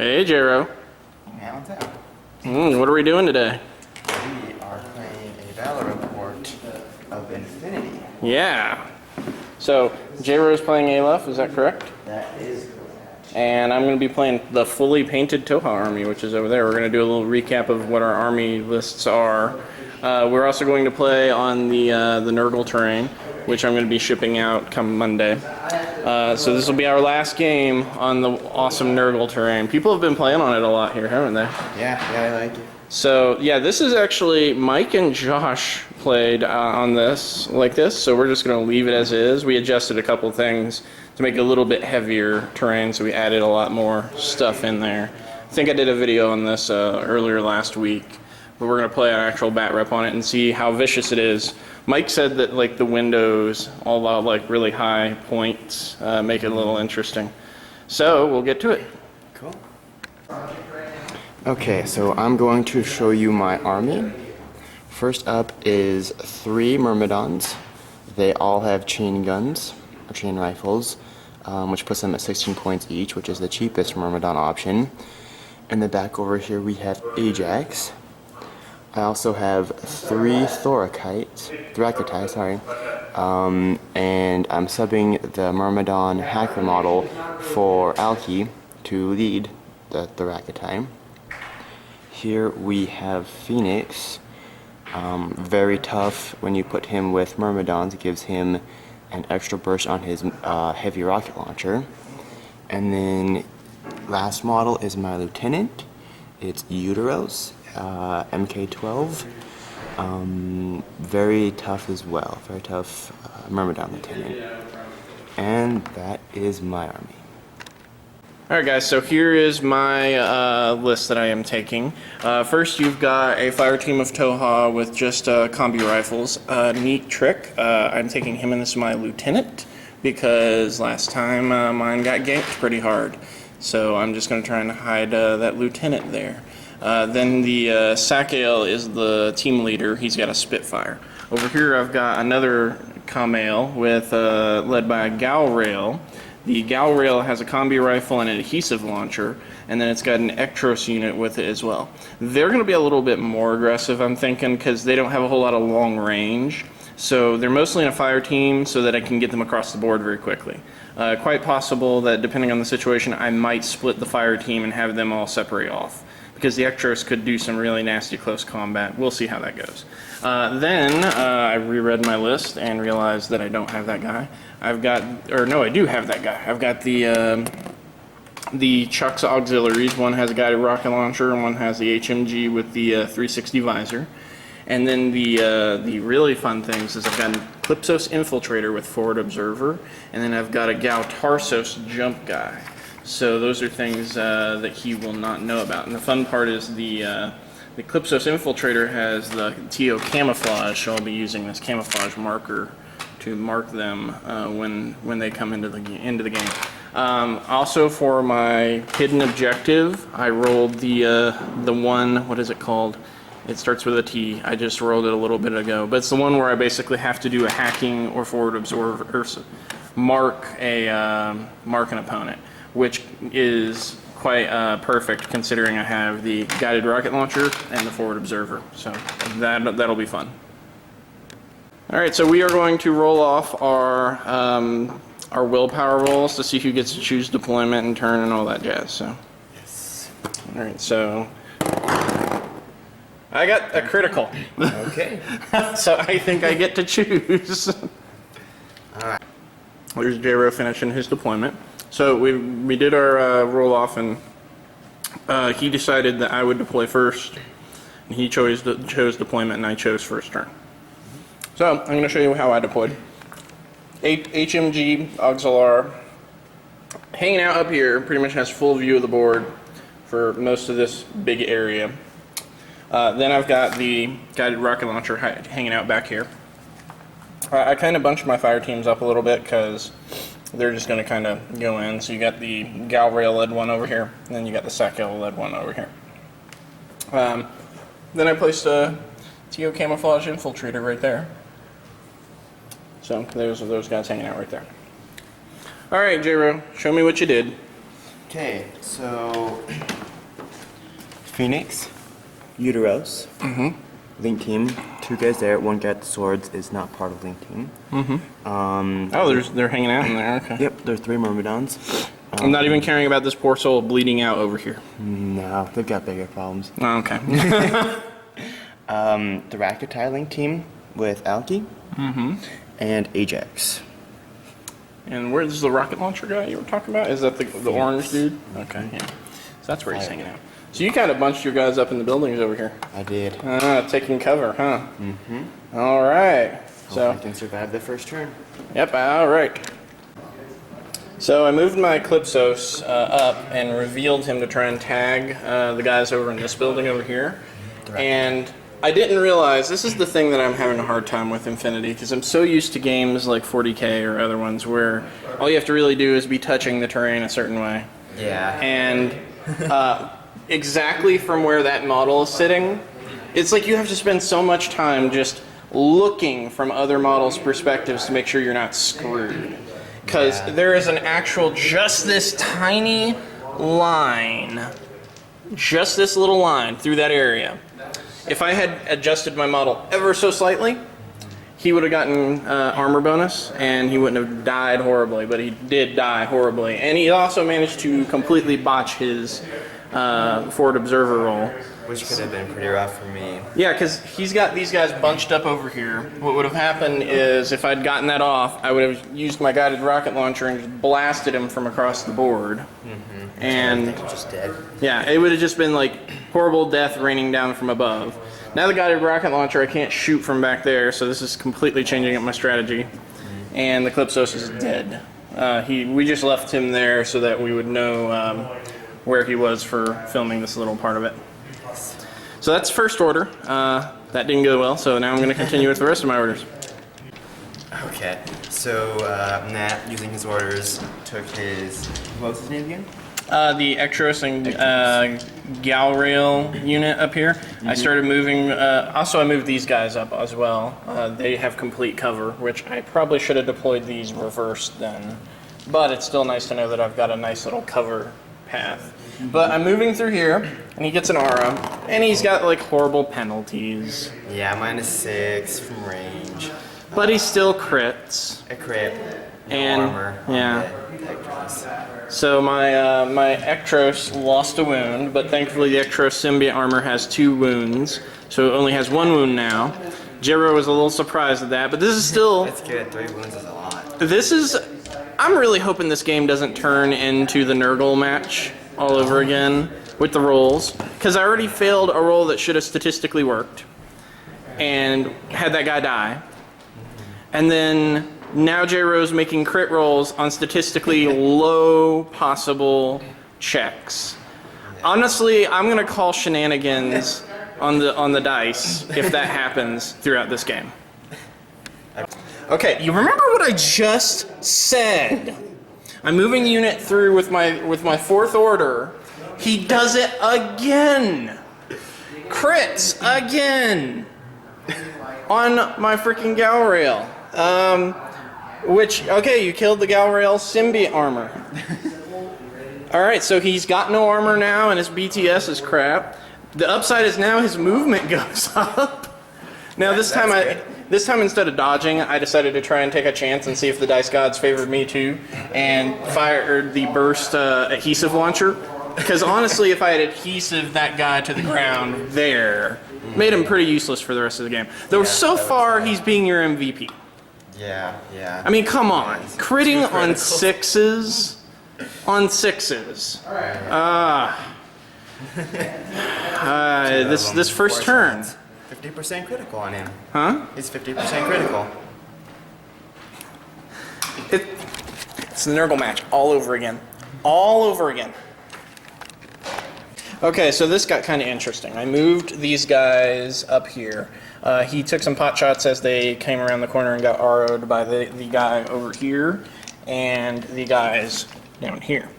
Hey, Jero. What are we doing today? We are playing a battle report of Infinity. Yeah. So, Jero's playing Aleph, is that correct? That is correct. And I'm going to be playing the fully painted Tohaa army, which is over there. We're going to do a little recap of what our army lists are. We're also going to play on the Nurgle terrain, which I'm going to be shipping out come Monday. So this will be our last game on the awesome Nurgle terrain. People have been playing on it a lot here, haven't they? Yeah, I like it. So yeah, this is actually Mike and Josh played on this like this. So we're just going to leave it as is. We adjusted a couple things to make it a little bit heavier terrain, so we added a lot more stuff in there. I think I did a video on this earlier last week, but we're going to play an actual bat rep on it and see how vicious it is. Mike said that like the windows, all the like really high points, make it a little interesting. So we'll get to it. Cool. Okay, so I'm going to show you my army. First up is 3 Myrmidons. They all have chain guns, or chain rifles, which puts them at 16 points each, which is the cheapest Myrmidon option. In the back over here we have Ajax. I also have 3 Thorakites, sorry. And I'm subbing the Myrmidon hacker model for Alki to lead the Thorakite. Here we have Phoenix. Very tough when you put him with Myrmidons. It gives him an extra burst on his heavy rocket launcher. And then last model is my lieutenant. It's Uteros, MK12. Very tough as well. Very tough Myrmidon lieutenant. And that is my army. Alright guys, so here is my list that I am taking. First you've got a fire team of Tohaa with just combi rifles. Neat trick. I'm taking him in as my lieutenant because last time mine got ganked pretty hard. So I'm just going to try and hide that lieutenant there. Then the Sakael is the team leader. He's got a Spitfire. Over here I've got another Kamail with led by a Galrail. The Galrail has a combi rifle and an adhesive launcher, and then it's got an Ektros unit with it as well. They're going to be a little bit more aggressive, I'm thinking, because they don't have a whole lot of long range. So they're mostly in a fire team so that I can get them across the board very quickly. Quite possible that depending on the situation, I might split the fire team and have them all separate off, because the Ektros could do some really nasty close combat. We'll see how that goes. Then I reread my list and realized that I don't have that guy. I do have that guy. I've got the Chuck's auxiliaries. One has a guided rocket launcher and one has the HMG with the 360 visor. And then the really fun things is I've got an Eclipsos infiltrator with forward observer, and then I've got a Gal Tarsos jump guy. So those are things that he will not know about. And the fun part is the Eclipsos infiltrator has the TO camouflage, so I'll be using this camouflage marker to mark them when they come into the game. Also for my hidden objective, I rolled the one, what is it called? It starts with a T. I just rolled it a little bit ago, but it's the one where I basically have to do a hacking or forward observer, or mark an opponent, which is quite perfect considering I have the guided rocket launcher and the forward observer. So that'll be fun. All right, so we are going to roll off our willpower rolls to see who gets to choose deployment and turn and all that jazz. So, Yes. all right, so I got a critical. Okay. So I think I get to choose. Alright. There's Jero finishing his deployment. So we did our roll off, and he decided that I would deploy first. And he chose deployment, and I chose first turn. So I'm going to show you how I deployed. HMG Auxiliar hanging out up here, pretty much has full view of the board for most of this big area. Then I've got the guided rocket launcher hanging out back here. I kind of bunched my fire teams up a little bit because they're just going to kind of go in. So you got the Galrail led one over here, and then you got the Sakael led one over here. Then I placed a TO camouflage infiltrator right there. So there's those guys hanging out right there. All right, Jero, show me what you did. Okay, so Phoenix, Uteros, Link Team, 2 guys there, 1 guy at the swords is not part of Link Team. Oh, they're hanging out in there, okay. Yep, there's 3 Myrmidons. I'm not even caring about this poor soul bleeding out over here. No, they've got bigger problems. Oh, okay. The Racketai Link Team with Alki and Ajax. And where's the rocket launcher guy you were talking about? Is that the orange dude? Okay, yeah. So that's where he's hanging out. So you kind of bunched your guys up in the buildings over here. I did. Taking cover, huh? All right. So I can survive the first turn. Yep, all right. So I moved my Calypsos up and revealed him to try and tag the guys over in this building over here. And I didn't realize, this is the thing that I'm having a hard time with Infinity, because I'm so used to games like 40K or other ones where all you have to really do is be touching the terrain a certain way. Yeah. And exactly from where that model is sitting, it's like you have to spend so much time just looking from other models' perspectives to make sure you're not screwed. Because there is an actual, just this tiny line, just this little line through that area. If I had adjusted my model ever so slightly, he would have gotten armor bonus, and he wouldn't have died horribly, but he did die horribly. And he also managed to completely botch his forward observer roll. Which could have been pretty rough for me. Yeah, because he's got these guys bunched up over here. What would have happened is, if I'd gotten that off, I would have used my guided rocket launcher and just blasted him from across the board. And Just dead. yeah, it would have just been like horrible death raining down from above. Now the guided rocket launcher, I can't shoot from back there, so this is completely changing up my strategy. And the Calypsos is dead. We just left him there so that we would know where he was for filming this little part of it. So that's first order. That didn't go well, so now I'm going to continue with the rest of my orders. Okay, so Nat, using his orders, took his, what was his name again? The Ectros and Galrail unit up here. I started moving, also I moved these guys up as well. They have complete cover, which I probably should have deployed these reversed then. But it's still nice to know that I've got a nice little cover path. But I'm moving through here, and he gets an aura, and he's got like horrible penalties. Yeah, -6 from range. But he still crits. A crit. No And armor. yeah. Ectros. So my Ectros lost a wound, but thankfully the Ectros symbiote armor has 2 wounds, so it only has 1 wound now. Jiro was a little surprised at that, but this is still... It's good, 3 wounds is a lot. This is... I'm really hoping this game doesn't turn into the Nurgle match all over again with the rolls, because I already failed a roll that should have statistically worked and had that guy die. And then now J-Ro's making crit rolls on statistically low possible checks. Honestly, I'm gonna call shenanigans on the dice if that happens throughout this game. Okay, you remember what I just said? I'm moving unit through with my 4th order. He does it again. Crits again on my freaking Galrail. Okay, you killed the Galrail symbiote armor. Alright, so he's got no armor now and his BTS is crap. The upside is now his movement goes up. Now this time instead of dodging, I decided to try and take a chance and see if the dice gods favored me too, and fired the burst adhesive launcher. Because honestly, if I had adhesive that guy to the ground there, made him pretty useless for the rest of the game. Though so far he's being your MVP. Yeah. I mean, come on, critting on 6s, this first turn. 50% critical on him. Huh? It's 50% critical. It's the Nurgle match all over again. All over again. Okay, so this got kind of interesting. I moved these guys up here. He took some pot shots as they came around the corner and got RO'd by the guy over here and the guys down here.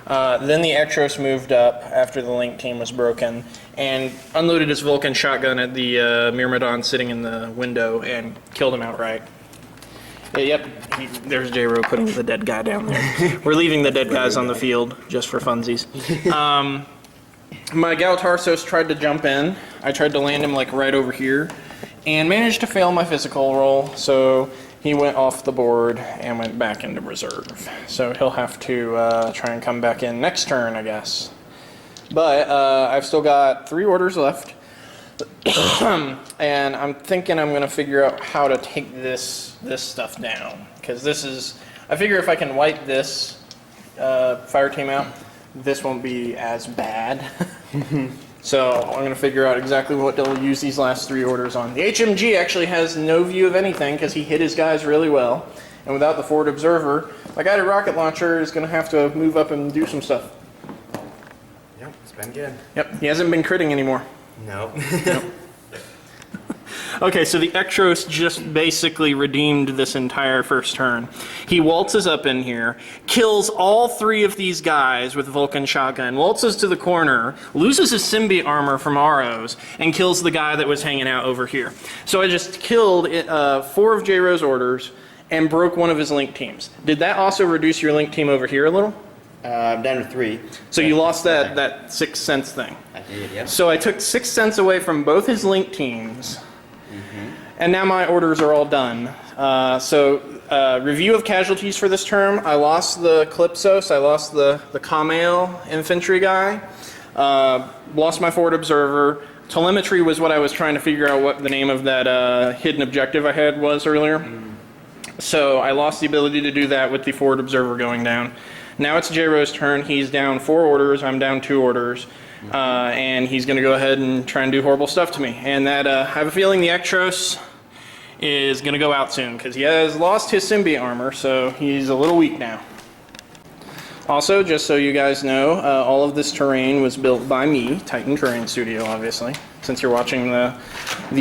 Then the Ectros moved up after the Link team was broken and unloaded his Vulcan shotgun at the Myrmidon sitting in the window and killed him outright. Yep, there's J-Ro putting the dead guy down there. We're leaving the dead guys on the field just for funsies. My Gal Tarsos tried to jump in. I tried to land him like right over here and managed to fail my physical roll, so he went off the board and went back into reserve. So he'll have to try and come back in next turn, I guess. But I've still got 3 orders left. And I'm thinking I'm going to figure out how to take this stuff down. Because this is, I figure if I can wipe this fire team out, this won't be as bad. So I'm going to figure out exactly what they'll use these last 3 orders on. The HMG actually has no view of anything because he hit his guys really well. And without the forward observer, my guided rocket launcher is going to have to move up and do some stuff. Yep, it's been good. Yep, he hasn't been critting anymore. No. Nope. Okay, so the Ektros just basically redeemed this entire first turn. He waltzes up in here, kills all 3 of these guys with Vulcan shotgun, waltzes to the corner, loses his symbiote armor from Aros, and kills the guy that was hanging out over here. So I just killed 4 of J-Ro's orders and broke one of his link teams. Did that also reduce your link team over here a little? I'm down to 3. So you lost that 6 cents thing. I did, yep. So I took 6 cents away from both his link teams. And now my orders are all done. Review of casualties for this term. I lost the Calypsos, I lost the Kamail infantry guy, lost my forward observer. Telemetry was what I was trying to figure out what the name of that hidden objective I had was earlier. So I lost the ability to do that with the forward observer going down. Now it's J-Ro's turn. He's down 4 orders, I'm down 2 orders. And he's going to go ahead and try and do horrible stuff to me. And that I have a feeling the Ektros is going to go out soon because he has lost his symbiote armor, so he's a little weak now. Also, just so you guys know, all of this terrain was built by me, Titan Terrain Studio, obviously. Since you're watching the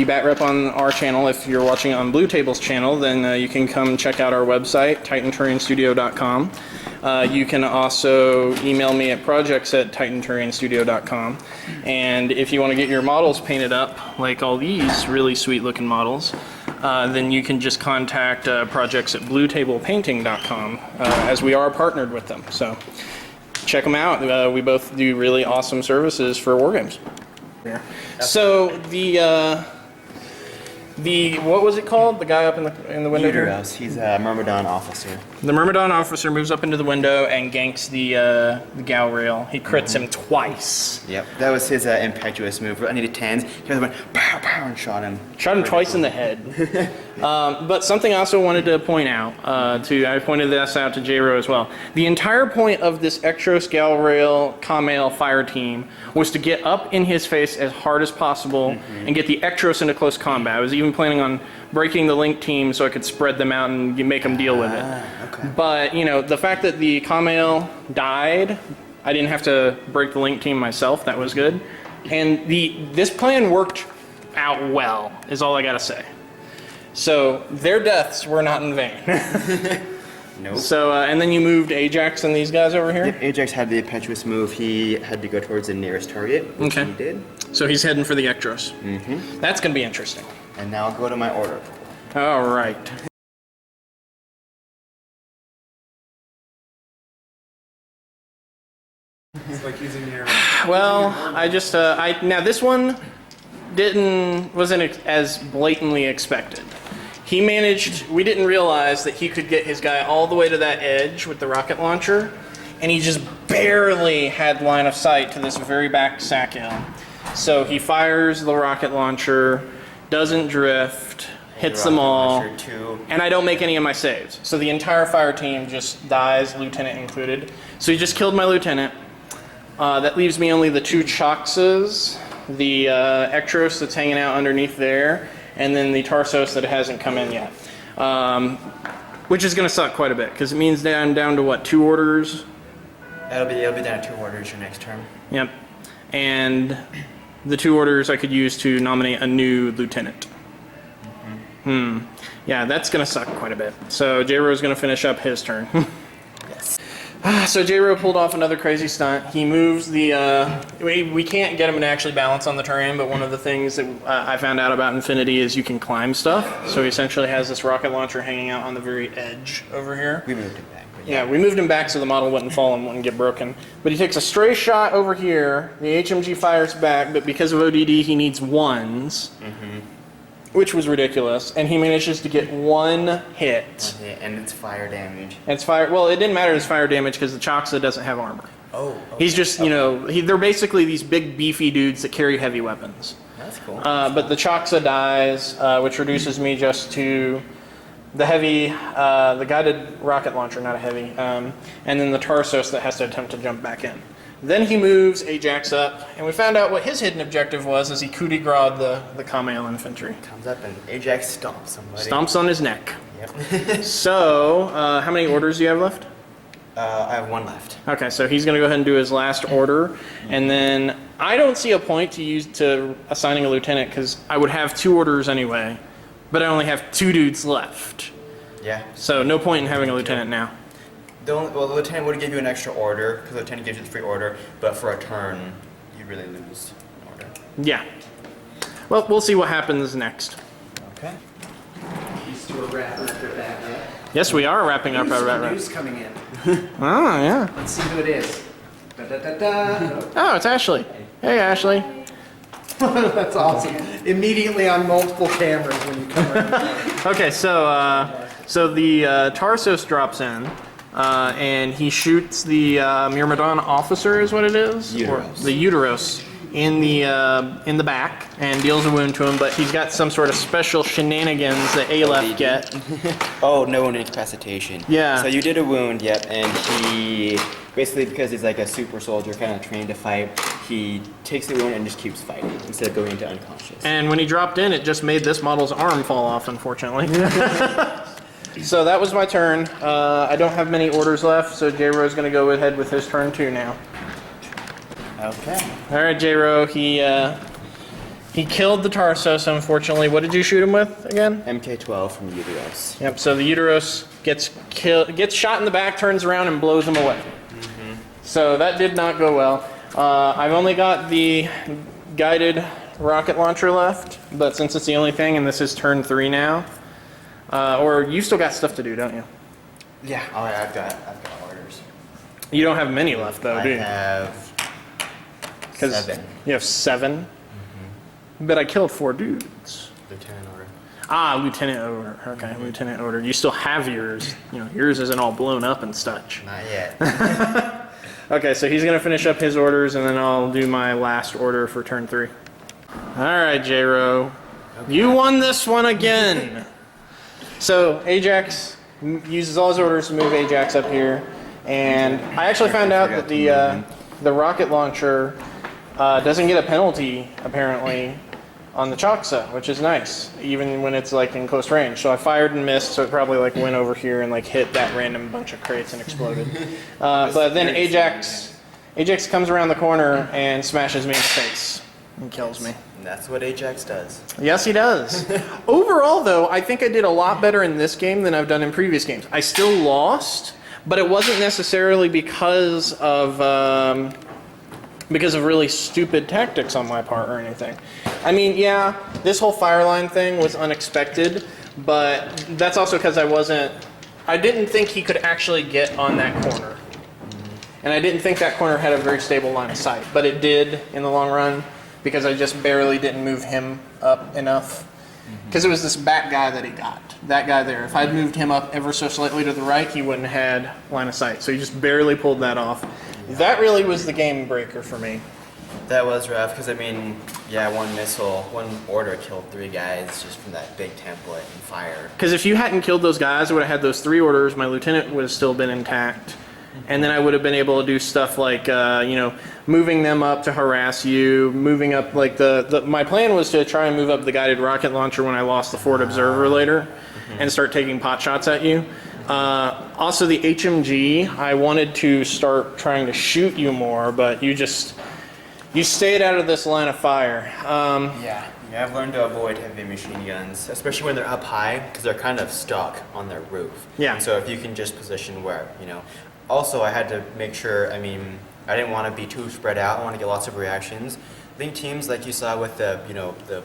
bat rep on our channel, if you're watching on Blue Table's channel, then you can come check out our website, titanterrainstudio.com. You can also email me at projects@titanterrainstudio.com. And if you want to get your models painted up, like all these really sweet looking models, then you can just contact projects at bluetablepainting.com, as we are partnered with them. So check them out. We both do really awesome services for wargames. Yeah. So the what was it called? The guy up in the window here? Uteros. He's a Myrmidon officer. The Myrmidon officer moves up into the window and ganks the Gal Rail. He crits him twice. Yep, that was his impetuous move. I needed 10s. He just went pow pow and shot him. Shot him twice in the head. But something I also wanted to point out, I pointed this out to J-Ro as well. The entire point of this Ektros, Gal Rail, Kamail fire team was to get up in his face as hard as possible and get the Ektros into close combat. I was even planning on breaking the link team so I could spread them out and make them deal with it. Okay. But, you know, the fact that the Kamail died, I didn't have to break the link team myself. That was good. And this plan worked out well, is all I gotta say. So their deaths were not in vain. Nope. So, and then you moved Ajax and these guys over here? Yep, Ajax had the impetuous move. He had to go towards the nearest target, which he did. So he's heading for the Ektros. That's going to be interesting. And now I'll go to my order. All right. It's like using your... Well, I just, now this one wasn't as blatantly expected. He managed, we didn't realize that he could get his guy all the way to that edge with the rocket launcher, and he just barely had line of sight to this very back sack hill. So he fires the rocket launcher, doesn't drift, hits them all, and I don't make any of my saves. So the entire fire team just dies, lieutenant included. So he just killed my lieutenant. That leaves me only the 2 Choxes, the Ektros that's hanging out underneath there, and then the Tarsos that hasn't come in yet. Which is going to suck quite a bit, because it means down to what, 2 orders? It'll be down to 2 orders your next turn. Yep. And the 2 orders I could use to nominate a new lieutenant. Yeah, that's going to suck quite a bit. So J-Ro's going to finish up his turn. Yes. So J-Ro pulled off another crazy stunt. He moves the, we can't get him to actually balance on the terrain, but one of the things that I found out about Infinity is you can climb stuff. So he essentially has this rocket launcher hanging out on the very edge over here. We moved him back. Yeah, we moved him back so the model wouldn't fall and wouldn't get broken. But he takes a stray shot over here, the HMG fires back, but because of ODD he needs ones. Which was ridiculous, and he manages to get one hit. And it's fire damage. And it's fire. Well, it didn't matter it's fire damage because the Choxa doesn't have armor. Oh. Okay. He's just, you know, they're basically these big beefy dudes that carry heavy weapons. That's cool. But the Choxa dies, which reduces me just to the heavy, the guided rocket launcher, not a heavy, and then the Tarsos that has to attempt to jump back in. Then he moves Ajax up, and we found out what his hidden objective was as he coup de grace the Kamail infantry. Comes up and Ajax stomps somebody. Stomps on his neck. Yep. So, how many orders do you have left? I have one left. Okay, so he's going to go ahead and do his last order, and then I don't see a point to assigning a lieutenant because I would have 2 orders anyway, but I only have 2 dudes left. Yeah. So no point in having a lieutenant now. The lieutenant would give you an extra order, because the lieutenant gives you the free order, but for a turn, you really lose an order. Yeah. Well, we'll see what happens next. Okay. These two are wrapping up their bag, right? Yes, we are wrapping up our Some rat. news coming in. Oh, yeah. Let's see who it is. Da, da, da, da. Oh, it's Ashley. Hey, Ashley. That's awesome. Immediately on multiple cameras when you come around. Okay, so the Tarsos drops in, and he shoots the Myrmidon officer, is what it is, Uteros. or the Uteros, in the back, and deals a wound to him. But he's got some sort of special shenanigans that Aleph get. Oh, no wound incapacitation. Yeah. So you did a wound, yep, and he basically, because he's like a super soldier, kind of trained to fight, he takes the wound and just keeps fighting instead of going into unconscious. And when he dropped in, it just made this model's arm fall off, unfortunately. So that was my turn. I don't have many orders left, so J-Ro's going to go ahead with his turn 2 now. Okay. All right, J-Ro, he killed the Tarsos, unfortunately. What did you shoot him with again? MK12 from Uteros. Yep, so the Uteros gets shot in the back, turns around, and blows him away. So that did not go well. I've only got the guided rocket launcher left, but since it's the only thing, and this is turn 3 now, or you still got stuff to do, don't you? Yeah. Oh, yeah, I've got orders. You don't have many left, though, do I you? have 7. You have 7? But I killed 4 dudes. Lieutenant order. Ah, lieutenant order. Okay, lieutenant order. You still have yours. You know, yours isn't all blown up and such. Not yet. Okay, so he's gonna finish up his orders, and then I'll do my last order for turn 3. All right, J-Ro, you won this one again. So Ajax uses all his orders to move Ajax up here, and I actually found out that the rocket launcher doesn't get a penalty apparently on the Choxa, which is nice, even when it's like in close range. So I fired and missed, so it probably like went over here and like hit that random bunch of crates and exploded. But then Ajax comes around the corner and smashes me in the face and kills me. And that's what Ajax does. Yes, he does. Overall, though, I think I did a lot better in this game than I've done in previous games. I still lost, but it wasn't necessarily because of really stupid tactics on my part or anything. I mean, yeah, this whole fire line thing was unexpected, but that's also because I didn't think he could actually get on that corner. And I didn't think that corner had a very stable line of sight, but it did in the long run because I just barely didn't move him up enough. Because it was this back guy that he got, that guy there. If I'd moved him up ever so slightly to the right, he wouldn't have had line of sight. So he just barely pulled that off. That really was the game breaker for me. That was rough, because I mean, yeah, one order killed 3 guys just from that big template and fire. Because if you hadn't killed those guys, I would have had those 3 orders, my lieutenant would have still been intact. And then I would have been able to do stuff like, moving them up to harass you, moving up, like my plan was to try and move up the guided rocket launcher when I lost the forward observer later and start taking pot shots at you. Also the HMG, I wanted to start trying to shoot you more, but you stayed out of this line of fire. Yeah, you Yeah, I've learned to avoid heavy machine guns, especially when they're up high, because they're kind of stuck on their roof. Yeah. And so if you can just position where, you know. Also, I had to make sure, I mean, I didn't want to be too spread out. I want to get lots of reactions. I think teams like you saw with the, you know, the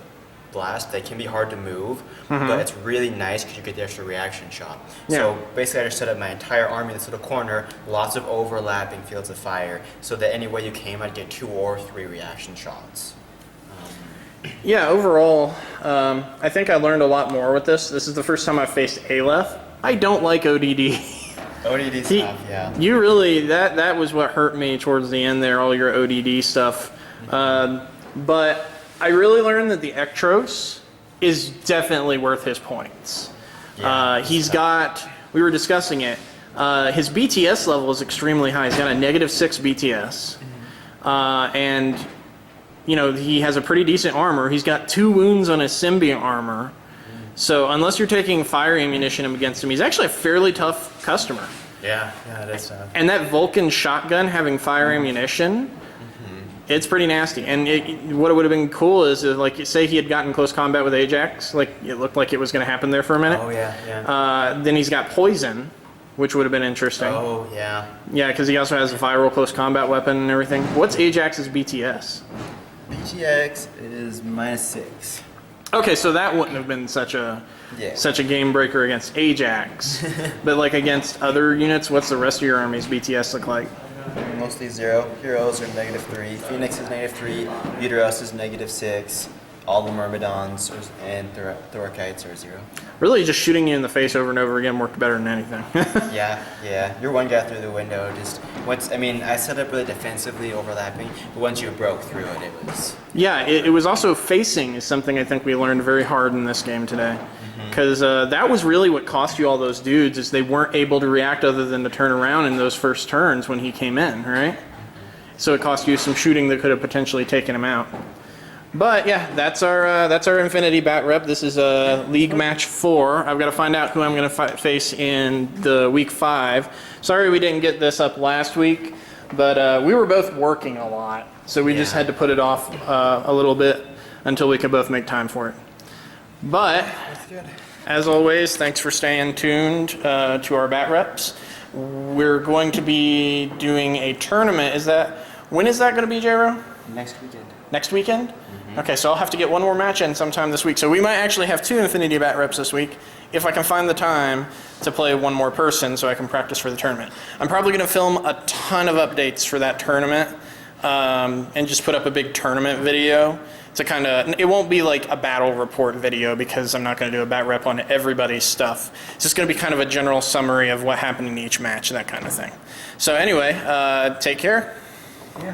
blast, they can be hard to move, but it's really nice because you get the extra reaction shot. Yeah. So basically I just set up my entire army in this little corner, lots of overlapping fields of fire, so that any way you came, I'd get 2 or 3 reaction shots. Yeah, overall, I think I learned a lot more with this. This is the first time I've faced Aleph. I don't like ODD. ODD stuff, yeah. You really, that was what hurt me towards the end there, all your ODD stuff. But I really learned that the Ektros is definitely worth his points. Yeah, He's got, we were discussing it, his BTS level is extremely high. He's got a -6 BTS. And, you know, he has a pretty decent armor. He's got 2 wounds on his symbiont armor. So unless you're taking fire ammunition against him, he's actually a fairly tough customer. Yeah, it is tough. And that Vulcan shotgun having fire ammunition, it's pretty nasty. And what would have been cool is, like, say he had gotten close combat with Ajax, like it looked like it was going to happen there for a minute. Oh, yeah. Then he's got poison, which would have been interesting. Oh, yeah. Yeah, because he also has a viral close combat weapon and everything. What's Ajax's BTS? BTX is -6. Okay, so that wouldn't have been such a game breaker against Ajax. But like against other units, what's the rest of your army's BTS look like? Mostly 0. Heroes are -3. Phoenix is -3. Uterus is -6. All the Myrmidons and Thorakites are 0. Really, just shooting you in the face over and over again worked better than anything. Yeah. You're one guy through the window. Just once, I mean, I set up really defensively overlapping, but once you broke through it, it was. Yeah, it was also facing is something I think we learned very hard in this game today. Because that was really what cost you all those dudes, is they weren't able to react other than to turn around in those first turns when he came in, right? So it cost you some shooting that could have potentially taken him out. But yeah, that's our Infinity Bat Rep. This is League Match 4. I've got to find out who I'm going to face in the Week 5. Sorry we didn't get this up last week, but we were both working a lot. So we just had to put it off a little bit until we could both make time for it. But, as always, thanks for staying tuned to our Bat Reps. We're going to be doing a tournament. When is that going to be, J-Ro? Next weekend. Next weekend? Okay, so I'll have to get one more match in sometime this week. So we might actually have 2 Infinity Bat Reps this week, if I can find the time to play one more person so I can practice for the tournament. I'm probably going to film a ton of updates for that tournament and just put up a big tournament video to kind of, it won't be like a battle report video because I'm not going to do a bat rep on everybody's stuff. It's just going to be kind of a general summary of what happened in each match, that kind of thing. So anyway, take care. Yeah.